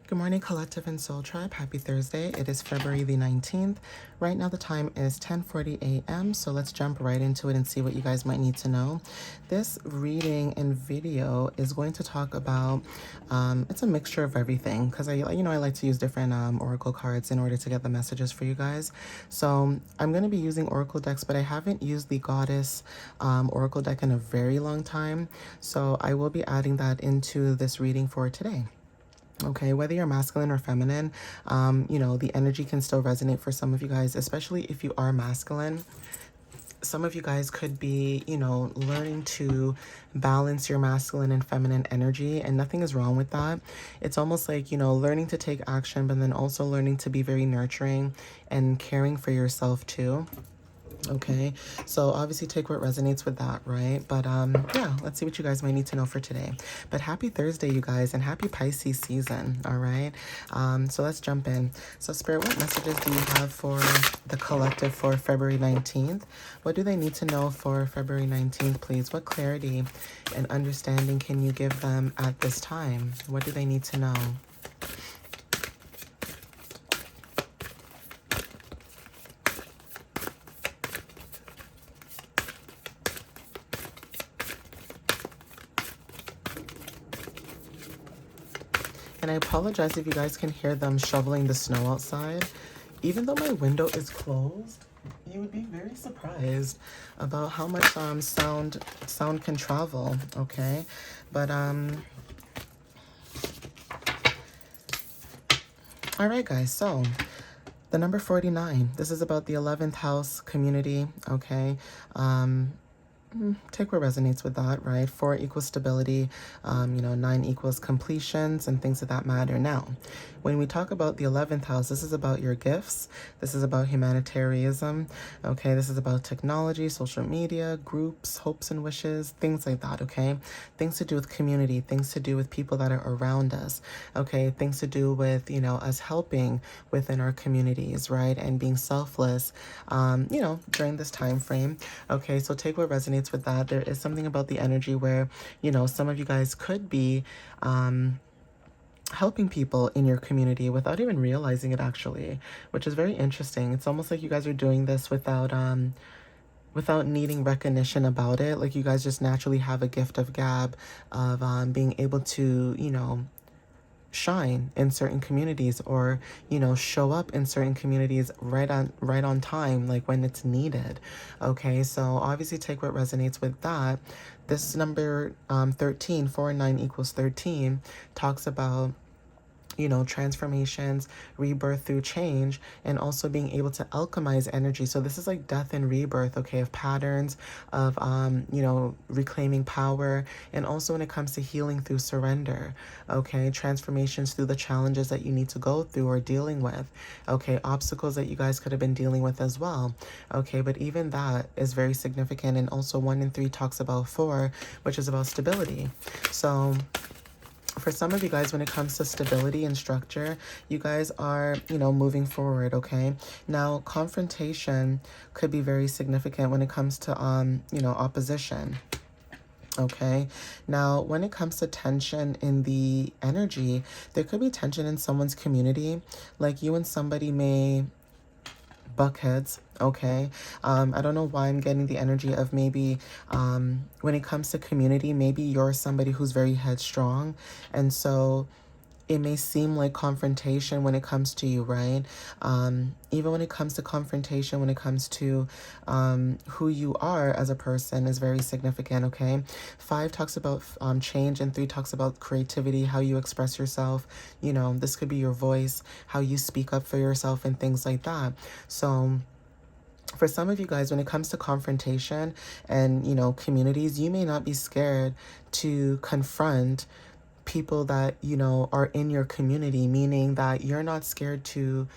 Good morning, Collective and Soul Tribe. Happy Thursday. It is February the 19th. Right now the time is 10:40 a.m. So let's jump right into it and see what you guys might need to know. This reading and video is going to talk about, it's a mixture of everything because I like to use different oracle cards in order to get the messages for you guys. So I'm going to be using oracle decks, but I haven't used the Goddess oracle deck in a very long time. So I will be adding that into this reading for today. Okay, whether you're masculine or feminine, the energy can still resonate for some of you guys, especially if you are masculine. Some of you guys could be, learning to balance your masculine and feminine energy, and nothing is wrong with that. It's almost like, learning to take action, but then also learning to be very nurturing and caring for yourself too. Okay, so obviously take what resonates with that, right? But yeah, let's see what you guys might need to know for today. But happy Thursday, you guys, and happy Pisces season. All right, so let's jump in. So Spirit, what messages do you have for the collective for February 19th? What do they need to know for February 19th, please? What clarity and understanding can you give them at this time? What do they need to know? And I apologize if you guys can hear them shoveling the snow outside. Even though my window is closed, you would be very surprised about how much sound can travel, okay? But all right, guys, so the number 49, this is about the 11th house community, okay? Take what resonates with that, right? 4 equals stability, 9 equals completions and things of that matter. Now, when we talk about the 11th house, this is about your gifts. This is about humanitarianism, okay? This is about technology, social media, groups, hopes and wishes, things like that, okay? Things to do with community, things to do with people that are around us, okay? Things to do with, us helping within our communities, right? And being selfless, during this time frame, okay? So take what resonates with that. There is something about the energy where, some of you guys could be helping people in your community without even realizing it, actually, which is very interesting. It's almost like you guys are doing this without needing recognition about it. Like you guys just naturally have a gift of gab of being able to, shine in certain communities or show up in certain communities right on time, like when it's needed. Okay, so obviously take what resonates with that. This number 13, 4 and 9 equals 13, talks about transformations, rebirth through change, and also being able to alchemize energy. So this is like death and rebirth, okay, of patterns, of, reclaiming power, and also when it comes to healing through surrender, okay, transformations through the challenges that you need to go through or dealing with, okay, obstacles that you guys could have been dealing with as well, okay, but even that is very significant. And also 1 and 3 talks about 4, which is about stability. So for some of you guys, when it comes to stability and structure, you guys are, moving forward, okay? Now, confrontation could be very significant when it comes to, opposition. Okay, now when it comes to tension in the energy, there could be tension in someone's community. Like you and somebody may buck heads, okay? I don't know why I'm getting the energy of maybe when it comes to community, maybe you're somebody who's very headstrong, and so it may seem like confrontation when it comes to you, right? Even when it comes to confrontation, when it comes to who you are as a person is very significant, okay? 5 talks about change, and 3 talks about creativity, how you express yourself. This could be your voice, how you speak up for yourself and things like that. So for some of you guys, when it comes to confrontation and, communities, you may not be scared to confront people that are in your community, meaning that you're not scared to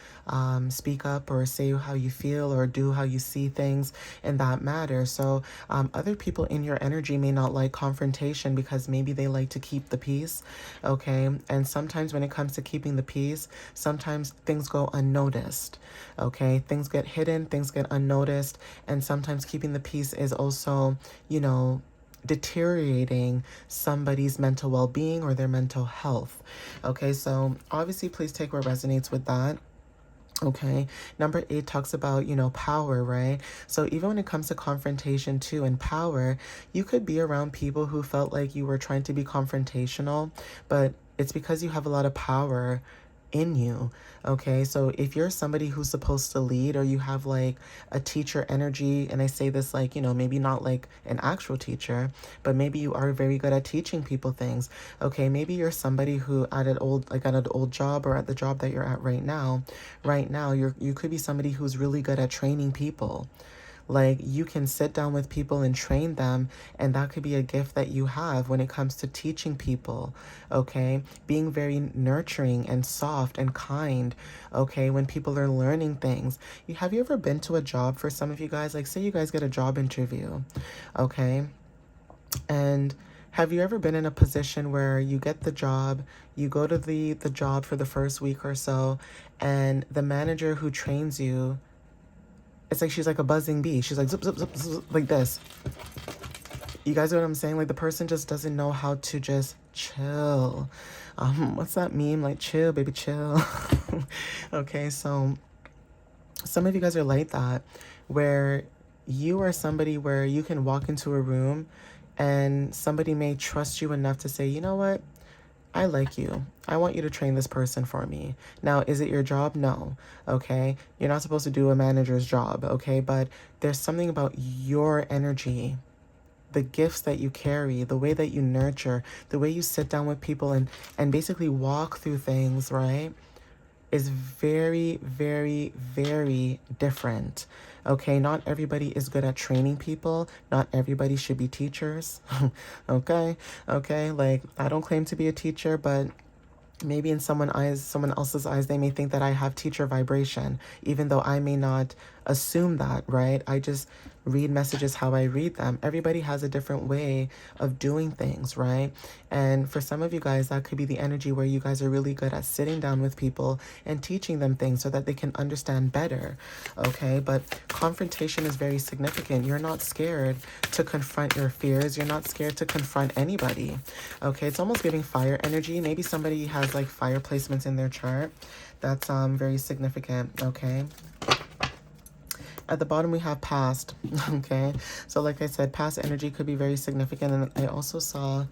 speak up or say how you feel or do how you see things in that matter. So other people in your energy may not like confrontation because maybe they like to keep the peace, okay? And sometimes when it comes to keeping the peace, sometimes things go unnoticed, okay? Things get hidden, things get unnoticed, and sometimes keeping the peace is also, deteriorating somebody's mental well-being or their mental health. Okay, so obviously please take what resonates with that. Okay, number 8 talks about, power, right? So even when it comes to confrontation too and power, you could be around people who felt like you were trying to be confrontational, but it's because you have a lot of power in you. Okay, so if you're somebody who's supposed to lead, or you have like a teacher energy, and I say this like, maybe not like an actual teacher, but maybe you are very good at teaching people things. Okay, maybe you're somebody who at an old job, or at the job that you're at right now you could be somebody who's really good at training people. Like, you can sit down with people and train them, and that could be a gift that you have when it comes to teaching people, okay? Being very nurturing and soft and kind, okay, when people are learning things. Have you ever been to a job, for some of you guys, like say you guys get a job interview, okay? And have you ever been in a position where you get the job, you go to the job for the first week or so, and the manager who trains you, it's like she's like a buzzing bee. She's like zip, zip, zip, zip, like this. You guys know what I'm saying? Like, the person just doesn't know how to just chill. What's that meme? Like, chill, baby, chill. Okay, so some of you guys are like that, where you are somebody where you can walk into a room and somebody may trust you enough to say, you know what? I like you. I want you to train this person for me. Now, is it your job? No. Okay. You're not supposed to do a manager's job. Okay. But there's something about your energy, the gifts that you carry, the way that you nurture, the way you sit down with people and basically walk through things, right? Is very, very, very different. Okay, not everybody is good at training people. Not everybody should be teachers. Okay, like, I don't claim to be a teacher, but maybe in someone else's eyes, they may think that I have teacher vibration, even though I may not assume that, right? I just read messages how I read them. Everybody has a different way of doing things, right? And for some of you guys, that could be the energy where you guys are really good at sitting down with people and teaching them things so that they can understand better, okay? But confrontation is very significant. You're not scared to confront your fears. You're not scared to confront anybody, okay? It's almost giving fire energy. Maybe somebody has like fire placements in their chart. That's very significant, okay? At the bottom, we have past, okay? So like I said, past energy could be very significant. And I also saw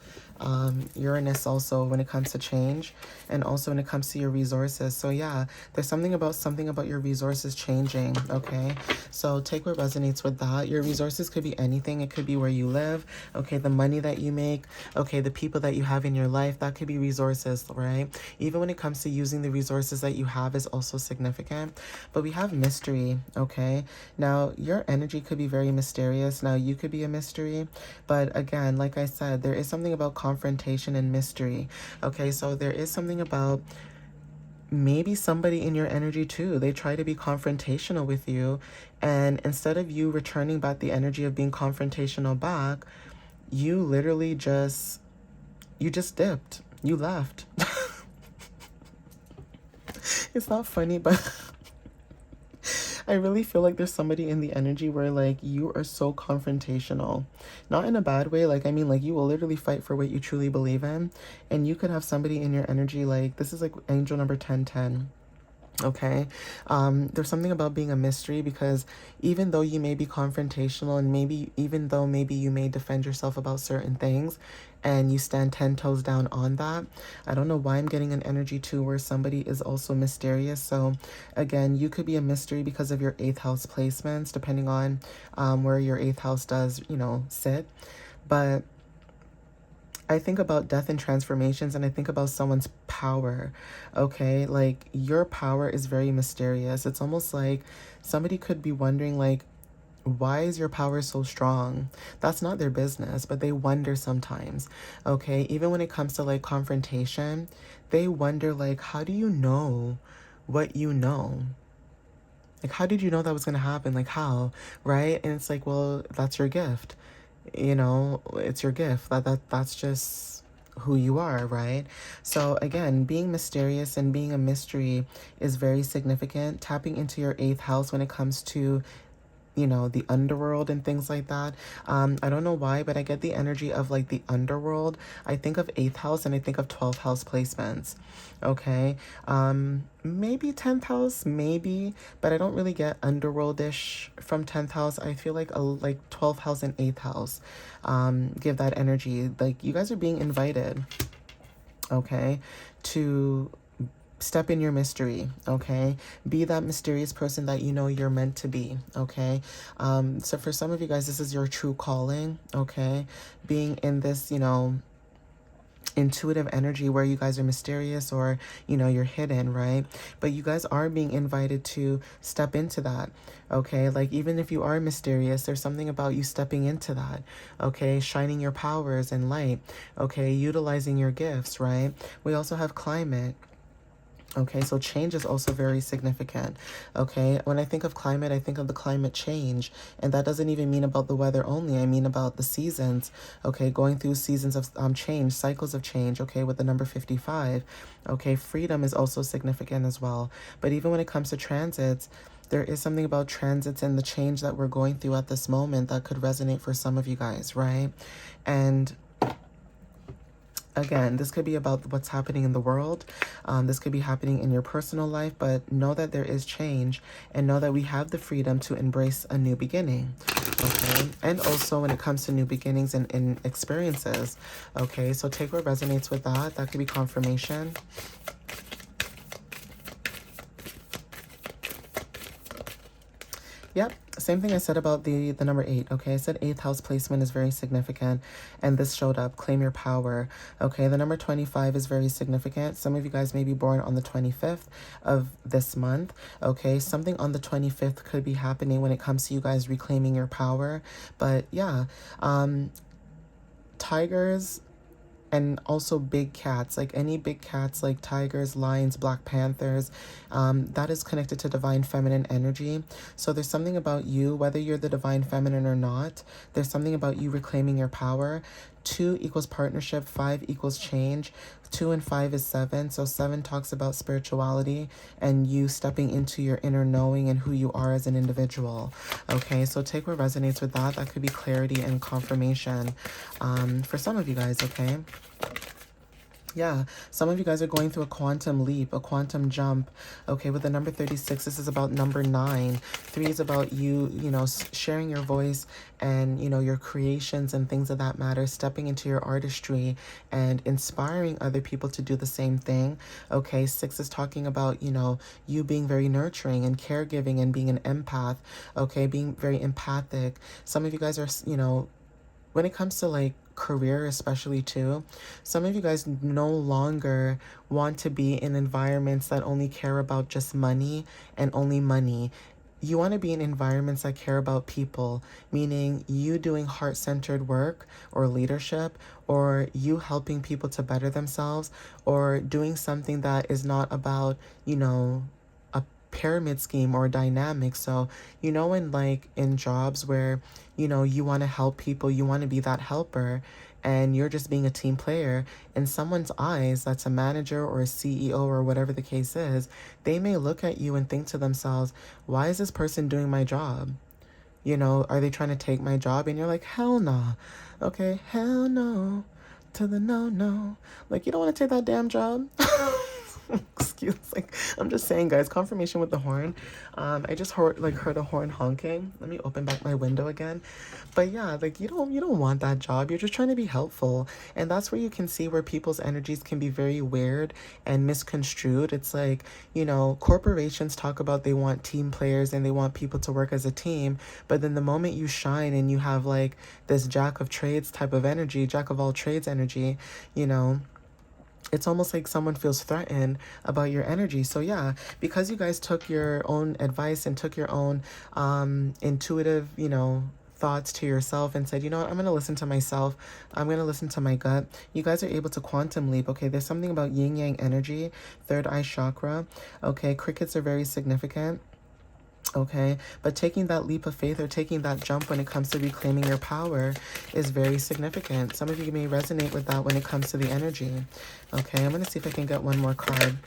Uranus also when it comes to change, and also when it comes to your resources. So yeah, there's something about your resources changing, okay? So take what resonates with that. Your resources could be anything. It could be where you live, okay? The money that you make, okay? The people that you have in your life, that could be resources, right? Even when it comes to using the resources that you have is also significant. But we have mystery, okay? Now, your energy could be very mysterious. Now, you could be a mystery. But again, like I said, there is something about confrontation and mystery. Okay, so there is something about maybe somebody in your energy too. They try to be confrontational with you. And instead of you returning back the energy of being confrontational back, you literally you just dipped. You left. It's not funny, but I really feel like there's somebody in the energy where like you are so confrontational. Not in a bad way. Like, I mean, like, you will literally fight for what you truly believe in. And you could have somebody in your energy, like, this is like angel number 1010. Okay, there's something about being a mystery, because even though you may be confrontational, and maybe you may defend yourself about certain things, and you stand 10 toes down on that, I don't know why I'm getting an energy too where somebody is also mysterious. So again, you could be a mystery because of your 8th house placements, depending on where your 8th house does, sit. But I think about death and transformations, and I think about someone's power, okay? Like, your power is very mysterious. It's almost like somebody could be wondering, like, why is your power so strong? That's not their business, but they wonder sometimes, okay? Even when it comes to, like, confrontation, they wonder, like, how do you know what you know? Like, how did you know that was going to happen? Like, how, right? And it's like, well, that's your gift. It's your gift. That's just who you are, right? So again, being mysterious and being a mystery is very significant. Tapping into your 8th house when it comes to you know, the underworld and things like that. I don't know why, but I get the energy of like the underworld. I think of 8th house and I think of 12th house placements. Okay. Maybe 10th house, maybe, but I don't really get underworldish from 10th house. I feel like 12th house and 8th house give that energy. Like you guys are being invited, okay, to step in your mystery, okay? Be that mysterious person that you know you're meant to be, okay? So for some of you guys, this is your true calling, okay? Being in this, you know, intuitive energy where you guys are mysterious, or you know, you're hidden, right? But you guys are being invited to step into that, okay? Like even if you are mysterious, there's something about you stepping into that, okay? Shining your powers and light, okay? Utilizing your gifts, right? We also have climate. Okay, so change is also very significant. Okay, when I think of climate, I think of the climate change. And that doesn't even mean about the weather only. I mean about the seasons. Okay, going through seasons of change, cycles of change. Okay, with the number 55. Okay, freedom is also significant as well. But even when it comes to transits, there is something about transits and the change that we're going through at this moment that could resonate for some of you guys, right? And again, this could be about what's happening in the world. This could be happening in your personal life, but know that there is change and know that we have the freedom to embrace a new beginning. Okay. And also when it comes to new beginnings and experiences. Okay. So take what resonates with that. That could be confirmation. Yep, same thing I said about the number 8, okay? I said 8th house placement is very significant, and this showed up, claim your power, okay? The number 25 is very significant. Some of you guys may be born on the 25th of this month, okay? Something on the 25th could be happening when it comes to you guys reclaiming your power, but yeah, tigers and also big cats, like any big cats like tigers, lions, black panthers, that is connected to divine feminine energy. So there's something about you, whether you're the divine feminine or not, there's something about you reclaiming your power. 2 equals partnership, 5 equals change. 2 and 5 is 7. So 7 talks about spirituality and you stepping into your inner knowing and who you are as an individual. Okay, so take what resonates with that. That could be clarity and confirmation for some of you guys, okay? Yeah, some of you guys are going through a quantum leap, a quantum jump. Okay, with the number 36, this is about number 9. 3 is about you, you know, sharing your voice and, you know, your creations and things of that matter, stepping into your artistry and inspiring other people to do the same thing. Okay, 6 is talking about, you know, you being very nurturing and caregiving and being an empath. Okay, being very empathic. Some of you guys are, you know, when it comes to like career especially too, some of you guys no longer want to be in environments that only care about just money and only money. You want to be in environments that care about people, meaning you doing heart-centered work or leadership, or you helping people to better themselves, or doing something that is not about, you know, a pyramid scheme or dynamic. So, you know, in like in jobs where, you know, you want to help people, you want to be that helper, and you're just being a team player, in someone's eyes, that's a manager or a CEO or whatever the case is, they may look at you and think to themselves, why is this person doing my job? You know, are they trying to take my job? And you're like, hell no. Okay, hell no to the no. Like, you don't want to take that damn job. Excuse, like, I'm just saying, guys, confirmation with the horn. I just heard a horn honking. Let me open back my window again. But yeah, like, you don't want that job. You're just trying to be helpful. And that's where you can see where people's energies can be very weird and misconstrued. It's like, you know, corporations talk about they want team players and they want people to work as a team, but then the moment you shine and you have like this jack of trades type of energy, jack of all trades energy, you know, it's almost like someone feels threatened about your energy. So yeah, because you guys took your own advice and took your own intuitive, you know, thoughts to yourself and said, you know what, I'm going to listen to myself. I'm going to listen to my gut. You guys are able to quantum leap. Okay, there's something about yin yang energy, third eye chakra. Okay, crickets are very significant. Okay, but taking that leap of faith or taking that jump when it comes to reclaiming your power is very significant. Some of you may resonate with that when it comes to the energy. Okay, I'm going to see if I can get one more card.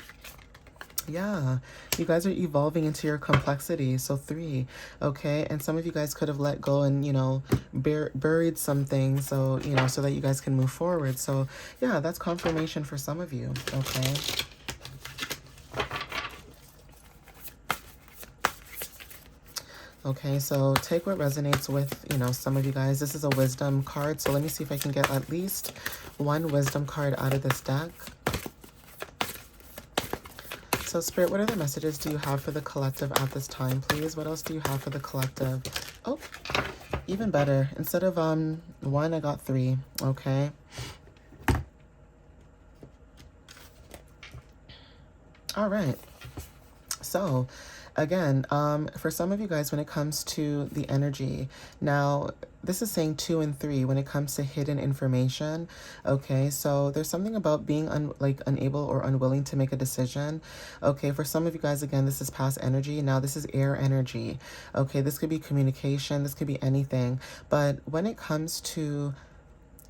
Yeah, you guys are evolving into your complexity. So 3, okay? And some of you guys could have let go and, you know, buried some things, so, you know, so that you guys can move forward. So, yeah, that's confirmation for some of you, okay? Okay, so take what resonates with, you know, some of you guys. This is a wisdom card, so let me see if I can get at least one wisdom card out of this deck. So Spirit, what other messages do you have for the collective at this time, please? What else do you have for the collective? Oh, even better. Instead of 1, I got 3, okay? All right. So again, for some of you guys, when it comes to the energy, now this is saying 2 and 3 when it comes to hidden information. Okay, so there's something about being unable or unwilling to make a decision. Okay, for some of you guys, again, this is past energy. Now this is air energy. Okay, this could be communication, this could be anything. But when it comes to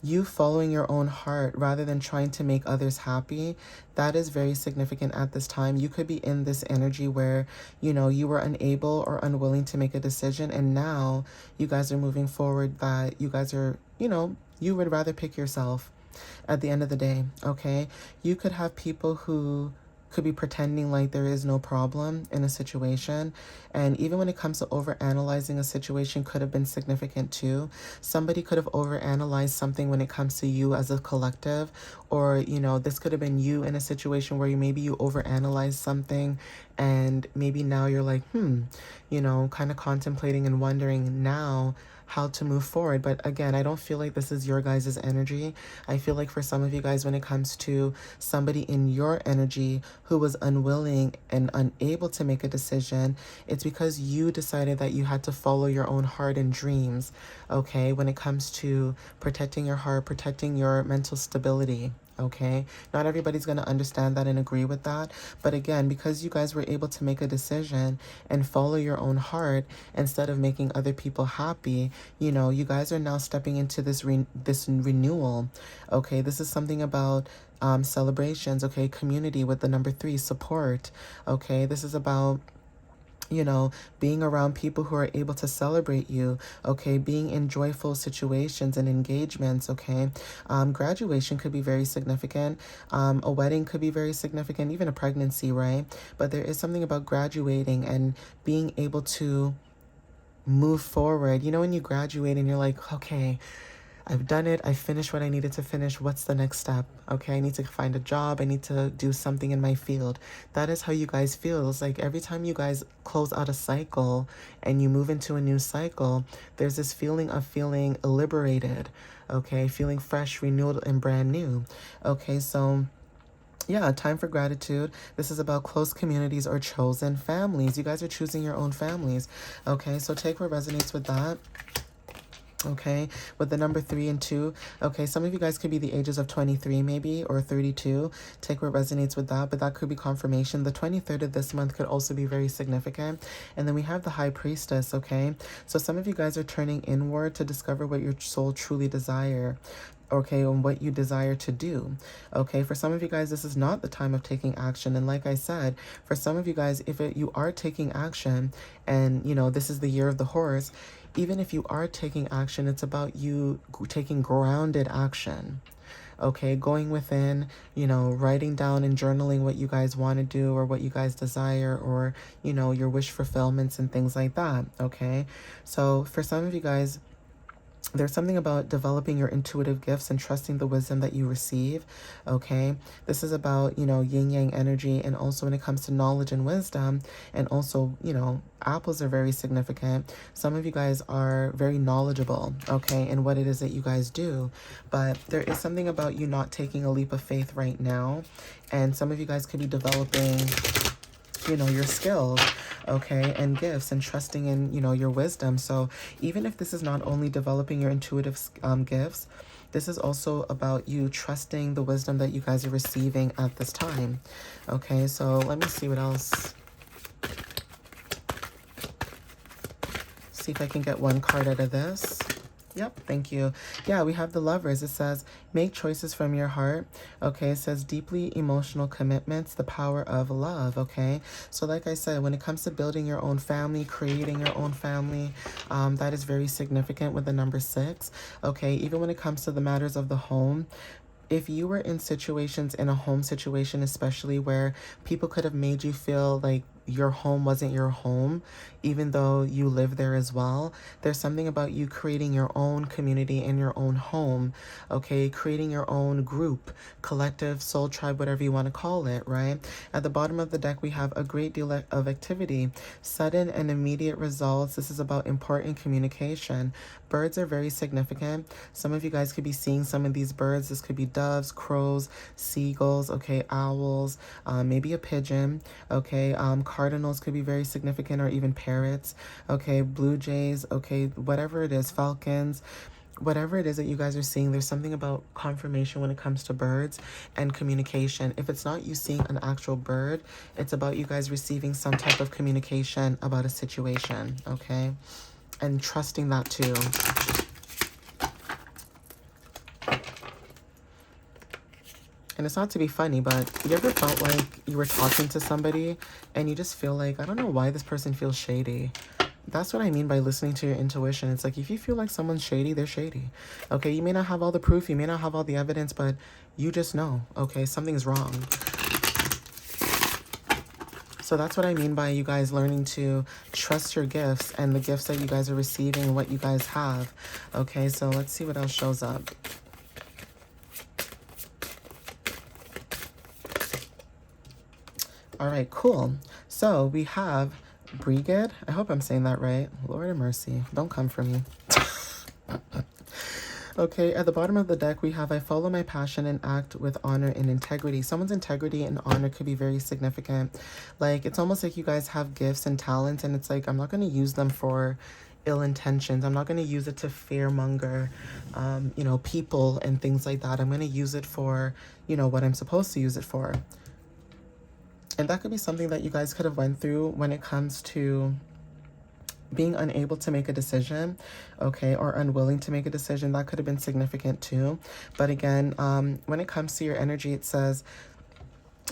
you following your own heart rather than trying to make others happy, that is very significant at this time. You could be in this energy where, you know, you were unable or unwilling to make a decision, and now you guys are moving forward, that you guys are, you know, you would rather pick yourself at the end of the day, okay? You could have people who could be pretending like there is no problem in a situation. And even when it comes to overanalyzing a situation, could have been significant too. Somebody could have overanalyzed something when it comes to you as a collective, or, you know, this could have been you in a situation where maybe you overanalyzed something, and maybe now you're like, you know, kind of contemplating and wondering now how to move forward. But again, I don't feel like this is your guys' energy. I feel like for some of you guys, when it comes to somebody in your energy who was unwilling and unable to make a decision, it's because you decided that you had to follow your own heart and dreams, okay? When it comes to protecting your heart, protecting your mental stability. Okay, not everybody's going to understand that and agree with that. But again, because you guys were able to make a decision and follow your own heart instead of making other people happy, you know, you guys are now stepping into this renewal. Okay, this is something about celebrations. Okay, community with the number 3, support. Okay, this is about, you know, being around people who are able to celebrate you, okay, being in joyful situations and engagements, okay. Graduation could be very significant. A wedding could be very significant, even a pregnancy, right? But there is something about graduating and being able to move forward. You know, when you graduate and you're like, okay, I've done it. I finished what I needed to finish. What's the next step? Okay, I need to find a job. I need to do something in my field. That is how you guys feel. It's like every time you guys close out a cycle and you move into a new cycle, there's this feeling of feeling liberated, okay, feeling fresh, renewed, and brand new. Okay, so yeah, time for gratitude. This is about close communities or chosen families. You guys are choosing your own families. Okay, so take what resonates with that. Okay, with the number 3 and 2. Okay, some of you guys could be the ages of 23 maybe, or 32. Take what resonates with that, but that could be confirmation. The 23rd of this month could also be very significant. And then we have the High Priestess, okay? So some of you guys are turning inward to discover what your soul truly desire, okay, and what you desire to do. Okay, for some of you guys, this is not the time of taking action. And like I said, for some of you guys, if you are taking action, and, you know, this is the year of the horse, even if you are taking action, it's about you taking grounded action. Okay, going within, you know, writing down and journaling what you guys want to do or what you guys desire, or, you know, your wish fulfillments and things like that. Okay, so for some of you guys, there's something about developing your intuitive gifts and trusting the wisdom that you receive, okay? This is about, you know, yin-yang energy, and also when it comes to knowledge and wisdom, and also, you know, apples are very significant. Some of you guys are very knowledgeable, okay, in what it is that you guys do, but there is something about you not taking a leap of faith right now, and some of you guys could be developing, you know, your skills, okay, and gifts, and trusting in, you know, your wisdom. So even if this is not only developing your intuitive gifts, this is also about you trusting the wisdom that you guys are receiving at this time. Okay, so let me see what else. See if I can get one card out of this. Yep, thank you. Yeah, we have the Lovers. It says, make choices from your heart. Okay, it says deeply emotional commitments, the power of love. Okay, so like I said, when it comes to building your own family, creating your own family, that is very significant with the number 6. Okay, even when it comes to the matters of the home, if you were in situations, in a home situation especially, where people could have made you feel like your home wasn't your home, even though you live there as well, there's something about you creating your own community in your own home. Okay, creating your own group, collective, soul tribe, whatever you want to call it, right? At the bottom of the deck, we have a great deal of activity, sudden and immediate results. This is about important communication. Birds are very significant. Some of you guys could be seeing some of these birds. This could be doves, crows, seagulls, okay, owls, maybe a pigeon, okay. Cardinals could be very significant, or even parrots, okay, blue jays, okay, whatever it is, falcons. Whatever it is that you guys are seeing, there's something about confirmation when it comes to birds and communication. If it's not you seeing an actual bird, it's about you guys receiving some type of communication about a situation, okay? And trusting that too. And it's not to be funny, but you ever felt like you were talking to somebody and you just feel like, I don't know why this person feels shady. That's what I mean by listening to your intuition. It's like, if you feel like someone's shady, they're shady. Okay, you may not have all the proof, you may not have all the evidence, but you just know, okay, something's wrong. So that's what I mean by you guys learning to trust your gifts and the gifts that you guys are receiving and what you guys have. Okay, so let's see what else shows up. All right, cool. So we have Brigid. I hope I'm saying that right. Lord of mercy. Don't come for me. Okay, at the bottom of the deck, we have I follow my passion and act with honor and integrity. Someone's integrity and honor could be very significant. Like, it's almost like you guys have gifts and talents, and it's like, I'm not going to use them for ill intentions. I'm not going to use it to fearmonger, you know, people and things like that. I'm going to use it for, you know, what I'm supposed to use it for. And that could be something that you guys could have went through when it comes to being unable to make a decision, okay, or unwilling to make a decision. That could have been significant too. But again, when it comes to your energy, it says,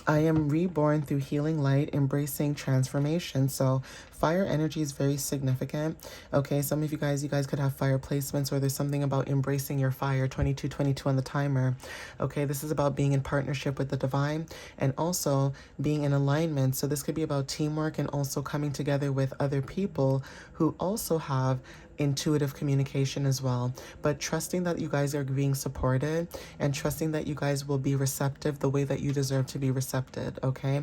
I am reborn through healing light, embracing transformation. So fire energy is very significant. Okay, some of you guys could have fire placements, or there's something about embracing your fire, 2222 on the timer. Okay, this is about being in partnership with the divine and also being in alignment. So this could be about teamwork and also coming together with other people who also have intuitive communication as well, but trusting that you guys are being supported and trusting that you guys will be receptive the way that you deserve to be receptive, okay?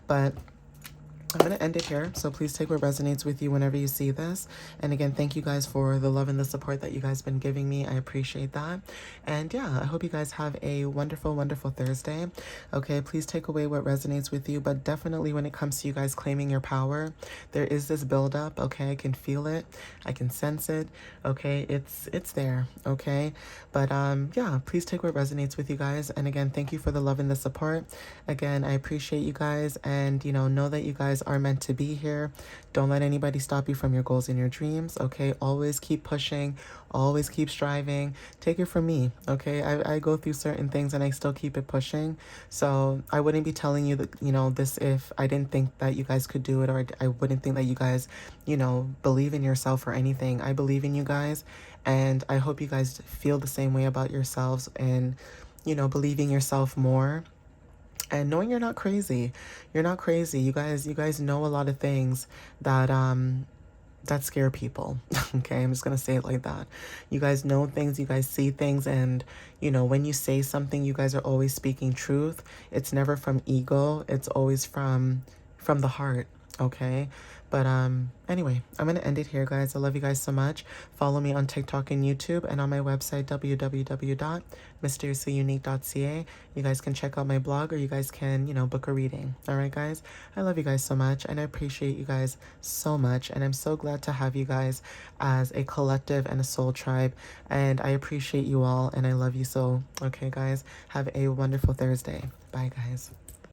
But I'm going to end it here, so please take what resonates with you whenever you see this. And again, thank you guys for the love and the support that you guys been giving me. I appreciate that. And yeah, I hope you guys have a wonderful, wonderful Thursday. Okay, please take away what resonates with you, but definitely when it comes to you guys claiming your power, there is this buildup, okay? I can feel it. I can sense it, okay? It's there, okay? But yeah, please take what resonates with you guys. And again, thank you for the love and the support. Again, I appreciate you guys, and know that you guys are meant to be here. Don't let anybody stop you from your goals and your dreams, okay? Always keep pushing, always keep striving. Take it from me, okay? I go through certain things and I still keep it pushing. So I wouldn't be telling you that, this if I didn't think that you guys could do it, or I wouldn't think that you guys, believe in yourself or anything. I believe in you guys, and I hope you guys feel the same way about yourselves and, believing yourself more. And knowing you're not crazy. You're not crazy. You guys know a lot of things that that scare people. Okay, I'm just gonna say it like that. You guys know things, you guys see things, and when you say something, you guys are always speaking truth. It's never from ego, it's always from the heart, okay? But anyway, I'm gonna end it here, guys. I love you guys so much. Follow me on TikTok and YouTube, and on my website www.mysteriouslyunique.ca. You guys can check out my blog, or you guys can book a reading. All right, guys, I love you guys so much, and I appreciate you guys so much, and I'm so glad to have you guys as a collective and a soul tribe, and I appreciate you all, and I love you so. Okay, guys, have a wonderful Thursday. Bye, guys.